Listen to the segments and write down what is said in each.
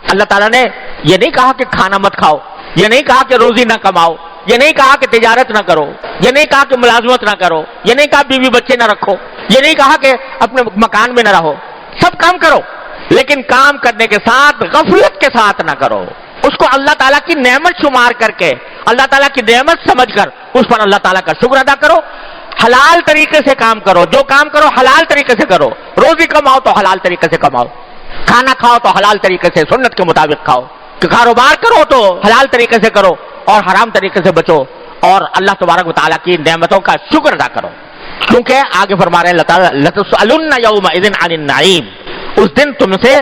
اللہ تعالیٰ نے یہ نہیں کہا کہ کھانا مت کھاؤ، یہ نہیں کہا کہ روزی نہ کماؤ، یہ نہیں کہا کہ تجارت نہ کرو، یہ نہیں کہا کہ ملازمت نہ کرو، یہ نہیں کہا بیوی بچے نہ رکھو، یہ نہیں کہا کہ اپنے مکان میں نہ رہو، سب کام کرو، لیکن کام کرنے کے ساتھ غفلت کے ساتھ نہ کرو، اس کو اللہ تعالیٰ کی نعمت شمار کر کے، اللہ تعالیٰ کی نعمت سمجھ کر اس پر اللہ تعالیٰ کا شکر ادا کرو، حلال طریقے سے کام کرو، جو کام کرو حلال طریقے سے کرو، روزی کماؤ تو حلال طریقے سے کماؤ، کھانا کھاؤ تو حلال طریقے سے سنت کے مطابق کھاؤ، کاروبار کرو تو حلال طریقے سے کرو اور حرام طریقے سے بچو، اور اللہ تبارک و تعالیٰ کی نعمتوں کا شکر ادا کرو، کیونکہ آگے فرما رہے ہیں اللہ تعالیٰ لَتُسْأَلُنَّ يَوْمَئِذٍ عَنِ النَّعِيمِ، اس دن تم سے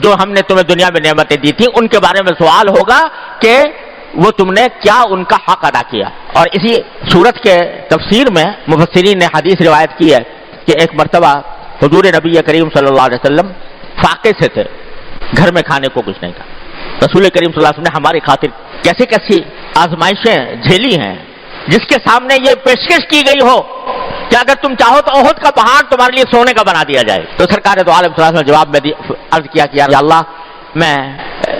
جو ہم نے تمہیں دنیا میں نعمتیں دی تھی ان کے بارے میں سوال ہوگا کہ وہ تم نے کیا ان کا حق ادا کیا۔ اور اسی صورت کے تفسیر میں مفسرین نے حدیث روایت کی ہے کہ ایک مرتبہ حضور نبی کریم صلی اللہ علیہ وسلم فاقے سے تھے، گھر میں کھانے کو کچھ نہیں تھا، رسول کریم صلی اللہ علیہ وسلم نے ہماری خاطر کیسی کیسی آزمائشیں جھیلی ہیں، جس کے سامنے یہ پیشکش کی گئی ہو کہ اگر تم چاہو تو احد کا پہاڑ تمہارے لیے سونے کا بنا دیا جائے۔ تو سرکار دو عالم صلی اللہ علیہ وسلم نے جواب میں عرض کیا کہ یا اللہ میں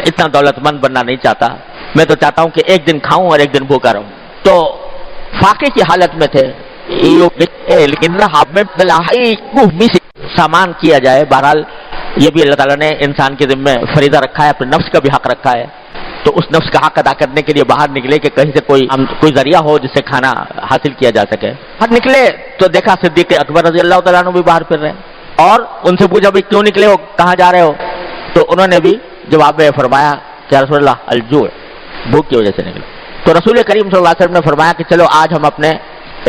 اتنا دولت مند بننا نہیں چاہتا، میں تو چاہتا ہوں کہ ایک دن کھاؤں اور ایک دن بھوکا رہوں۔ تو فاقے کی حالت میں تھے، لیکن سامان کیا جائے، بہرحال یہ بھی اللہ تعالیٰ نے انسان کے ذمہ فریضہ رکھا ہے، اپنے نفس کا بھی حق رکھا ہے، تو اس نفس کا حق ادا کرنے کے لیے باہر نکلے کہ کہیں سے کوئی ذریعہ ہو جس سے کھانا حاصل کیا جا سکے۔ باہر نکلے تو دیکھا صدیق اکبر رضی اللہ تعالیٰ عنہ بھی باہر پھر رہے ہیں، اور ان سے پوچھا بھی کیوں نکلے ہو، کہاں جا رہے ہو؟ تو انہوں نے بھی جواب میں فرمایا کہ رسول اللہ الجوع، بھوک کی وجہ سے نکلے۔ تو رسول کریم صلی اللہ علیہ وسلم نے فرمایا کہ چلو آج ہم اپنے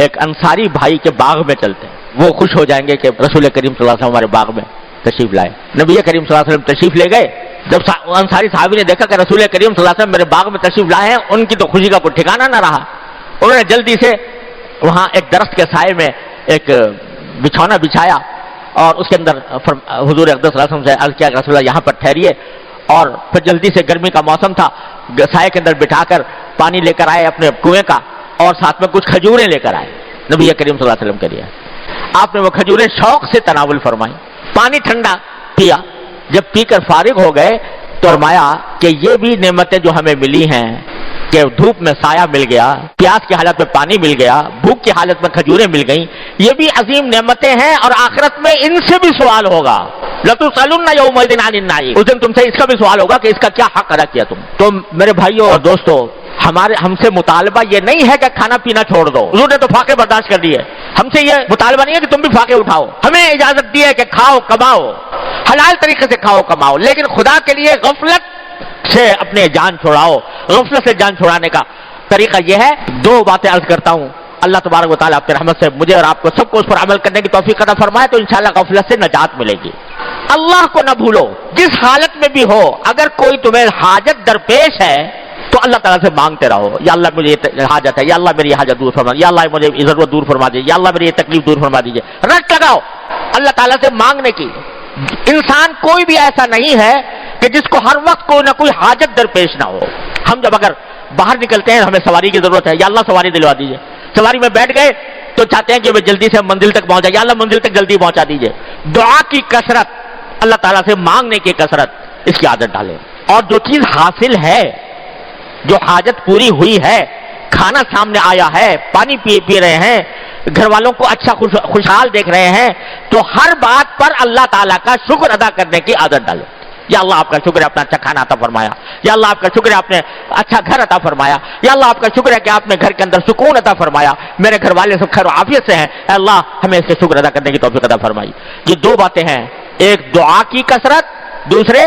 ایک انصاری بھائی کے باغ میں چلتے ہیں، وہ خوش ہو جائیں گے کہ رسول کریم صلی اللہ علیہ وسلم ہمارے باغ میں تشریف لائے۔ نبی کریم صلی اللہ علیہ وسلم تشریف لے گئے، جب انصاری صحابی نے دیکھا کہ رسول کریم صلی اللہ علیہ وسلم میرے باغ میں تشریف لائے ہیں، ان کی تو خوشی کا کوئی ٹھکانہ نہ رہا، انہوں نے جلدی سے وہاں ایک درخت کے سائے میں ایک بچھونا بچھایا اور اس کے اندر حضور اقدس صلی اللہ علیہ وسلم سے عرض کیا کہ رسول اللہ یہاں پر ٹھہریے، اور پھر جلدی سے گرمی کا موسم تھا، سائے کے اندر بٹھا کر پانی لے کر آئے اپنے کنویں کا، اور ساتھ میں کچھ کھجوریں لے کر آئے نبی کریم صلی اللہ علیہ وسلم کے لیے۔ آپ نے وہ کھجوریں شوق سے تناول فرمائی، پانی ٹھنڈا پیا، جب پی کر فارغ ہو گئے تو فرمایا کہ یہ بھی نعمتیں جو ہمیں ملی ہیں کہ دھوپ میں سایہ مل گیا، پیاس کی حالت میں پانی مل گیا، بھوک کی حالت میں کھجوریں مل گئیں، یہ بھی عظیم نعمتیں ہیں، اور آخرت میں ان سے بھی سوال ہوگا، لَتُسْأَلُنَّ يَوْمَئِذٍ عَنِ النَّعِيمِ، اس دن تم سے اس کا بھی سوال ہوگا کہ اس کا کیا حق ادا کیا تم۔ تو میرے بھائیوں اور دوستو، ہم سے مطالبہ یہ نہیں ہے کہ کھانا پینا چھوڑ دو، حضور نے تو فاقے برداشت کر دیے، ہم سے یہ مطالبہ نہیں ہے کہ تم بھی فاقے اٹھاؤ، ہمیں اجازت دی ہے کہ کھاؤ کماؤ، حلال طریقے سے کھاؤ کماؤ، لیکن خدا کے لیے غفلت سے اپنے جان چھڑاؤ۔ غفلت سے جان چھڑانے کا طریقہ یہ ہے، دو باتیں عرض کرتا ہوں، اللہ تبارک و تعالیٰ اپنے رحمت سے مجھے اور آپ کو سب کو اس پر عمل کرنے کی توفیق عطا فرمائے تو انشاءاللہ غفلت سے نجات ملے گی۔ اللہ کو نہ بھولو، جس حالت میں بھی ہو، اگر کوئی تمہیں حاجت درپیش ہے تو اللہ تعالیٰ سے مانگتے رہو، یا اللہ مجھے یہ حاجت ہے، یا اللہ میری حاجت دور فرما دیجیے، یا اللہ مجھے ضرورت دور فرما دیجیے، یا اللہ میری یہ تکلیف دور فرما دیجیے، رٹ لگاؤ اللہ تعالیٰ سے مانگنے کی۔ انسان کوئی بھی ایسا نہیں ہے کہ جس کو ہر وقت کوئی نہ کوئی حاجت درپیش نہ ہو۔ ہم جب اگر باہر نکلتے ہیں ہمیں سواری کی ضرورت ہے، یا اللہ سواری دلوا دیجیے، سواری میں بیٹھ گئے تو چاہتے ہیں کہ وہ جلدی سے منزل تک پہنچ جائے، یا اللہ منزل تک جلدی پہنچا دیجیے۔ دعا کی کثرت، اللہ تعالیٰ سے مانگنے کی کثرت، اس کی عادت ڈالیں، اور جو چیز حاصل ہے، جو حاجت پوری ہوئی ہے، کھانا سامنے آیا ہے، پانی پی رہے ہیں، گھر والوں کو اچھا خوشحال دیکھ رہے ہیں، تو ہر بات پر اللہ تعالیٰ کا شکر ادا کرنے کی عادت ڈالیں۔ یا اللہ آپ کا شکر ہے آپ نے اچھا کھانا عطا فرمایا، یا اللہ آپ کا شکر ہے آپ نے اچھا گھر عطا فرمایا، یا اللہ آپ کا شکر ہے کہ آپ نے گھر کے اندر سکون عطا فرمایا، میرے گھر والے سب خیر و عافیت سے ہیں، اے اللہ ہمیں اس کے شکر ادا کرنے کی توفیق عطا فرمائی۔ یہ دو باتیں ہیں، ایک دعا کی کثرت، دوسرے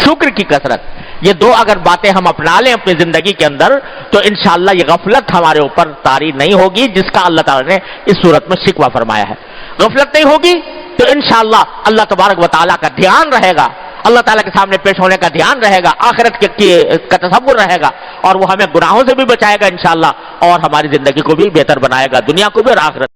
شکر کی کثرت۔ یہ دو اگر باتیں ہم اپنا لیں اپنی زندگی کے اندر تو انشاءاللہ یہ غفلت ہمارے اوپر طاری نہیں ہوگی، جس کا اللہ تعالیٰ نے اس صورت میں شکوہ فرمایا ہے۔ غفلت نہیں ہوگی تو انشاءاللہ اللہ تبارک و تعالیٰ کا دھیان رہے گا، اللہ تعالیٰ کے سامنے پیش ہونے کا دھیان رہے گا، آخرت کا تصور رہے گا، اور وہ ہمیں گناہوں سے بھی بچائے گا انشاءاللہ، اور ہماری زندگی کو بھی بہتر بنائے گا، دنیا کو بھی اور آخرت